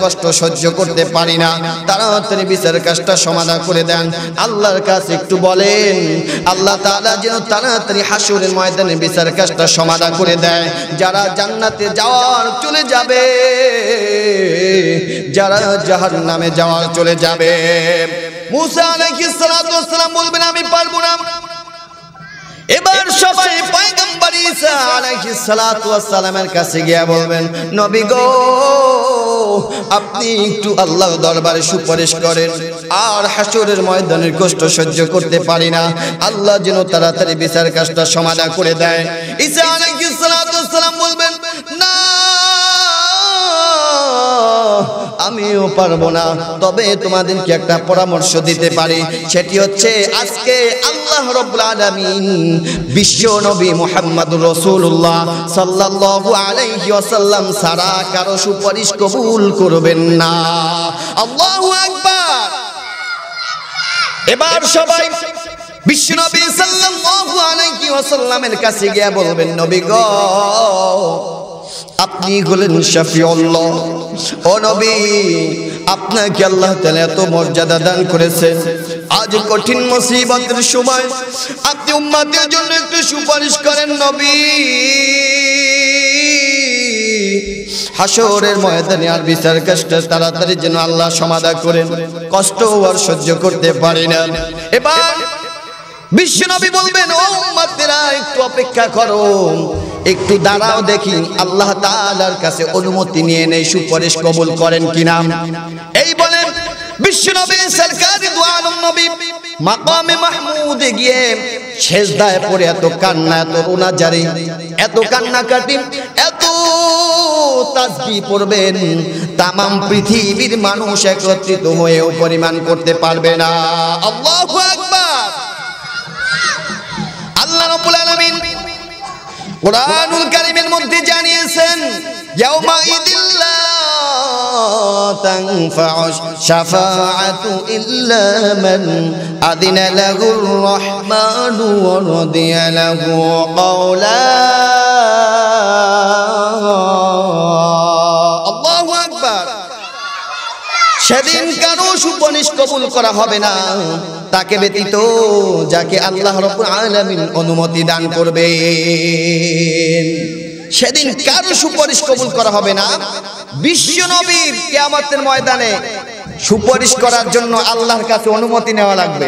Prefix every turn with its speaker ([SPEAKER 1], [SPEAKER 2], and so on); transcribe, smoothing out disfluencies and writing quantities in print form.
[SPEAKER 1] কষ্ট সহ্য করতে পারি না, তাড়াতাড়ি বিচারের কাজটা সমাধান করে দেন। আল্লাহর কাছে একটু বলেন আল্লাহ তাআলা যেন তাড়াতাড়ি হাসরের ময়দানে বিচারের কাজটা সমাধান করে দেয়। যারা জান্নাতে যাওয়ার চলে যাবে, যারা জাহান্নামে যাওয়ার চলে যাবে। মুসা আলাইহিস সালাতু ওয়াস সালাম বলবেন আমি পারবো না। এবার সবাই পয়গম্বর ঈসা আলাইহিস সালাতু ওয়াস সালামের কাছে গিয়ে বলবেন নবী গো, আপনি একটু আল্লাহর দরবারে সুপারিশ করেন, আর হাসরের ময়দানের কষ্ট সহ্য করতে পারি না, আল্লাহ যেন তাড়াতাড়ি বিচার কাজটা সমাধান করে দেয়। ঈসা আলাইহিস সালাতু ওয়াস সালাম বলবেন না, আমিও পারবো না, তবে তোমাদেরকে একটা পরামর্শ দিতে পারি, সেটি হচ্ছে আজকে আল্লাহ রাব্বুল আলামিন বিশ্ব নবী মুহাম্মদুর রাসূলুল্লাহ সাল্লাল্লাহু আলাইহি ওয়াসাল্লাম সারা কারো সুপারিশ কবুল করবেন না। আল্লাহু আকবার। এবার সবাই বিশ্ব নবী সাল্লাল্লাহু আলাইহি ওয়াসাল্লামের কাছে গিয়ে বলবেন নবী গো, আপনি হলেন শাফিউল্লাহ, ও নবী আপনাকে আল্লাহ তাআলা এত মর্যাদা দান করেছেন, আজ কঠিন মুসিবতের সময় আপনি উম্মতের জন্য একটু সুপারিশ করেন নবী। হাসরের ময়দানে আর বিচার কাজটা তাড়াতাড়ি যেন আল্লাহ সমাধান করেন, কষ্ট আর সহ্য করতে পারি না। এবার বিশ্ব নবী বলবেন ও উম্মতেরা একটু অপেক্ষা করো, একটু দাঁড়াও দেখি আল্লাহ তাআলার কাছে অনুমতি নিয়ে নেই সুপারিশ কবুল করেন কিনা। এই বলে বিশ্ব নবী সরকারি দু আলম নবী মাকামে মাহমুদে গিয়ে সেজদায় পড়ে এত কান্না, এত রোনা জারি, এত কান্নাকাটি, এত তাসবিহ পড়বেন, তামাম পৃথিবীর মানুষ একত্রিত হয়েও পরিমাণ করতে পারবে না। আল্লাহু আকবার। আল্লাহ রাব্বুল আলামিন কুরআনুল কারীমের মধ্যে জানিয়েছেন ইয়াউমা ইদিল্লা তানফাউ শাফাআতু ইল্লা মান আযিনা লাহুর রাহমানু ওয়া রাদিয়া লাহু কওলা। আল্লাহু আকবার। সেদিন কারো সুপারিশ কবুল করা হবে না তাকে ব্যতীত যাকে আল্লাহ রাব্বুল আলামিন অনুমতি দান করবেন। সেদিন কারো সুপারিশ কবুল করা হবে না। বিশ্ব নবীর কিয়ামতের ময়দানে সুপারিশ করার জন্য আল্লাহর কাছে অনুমতি নেওয়া লাগবে।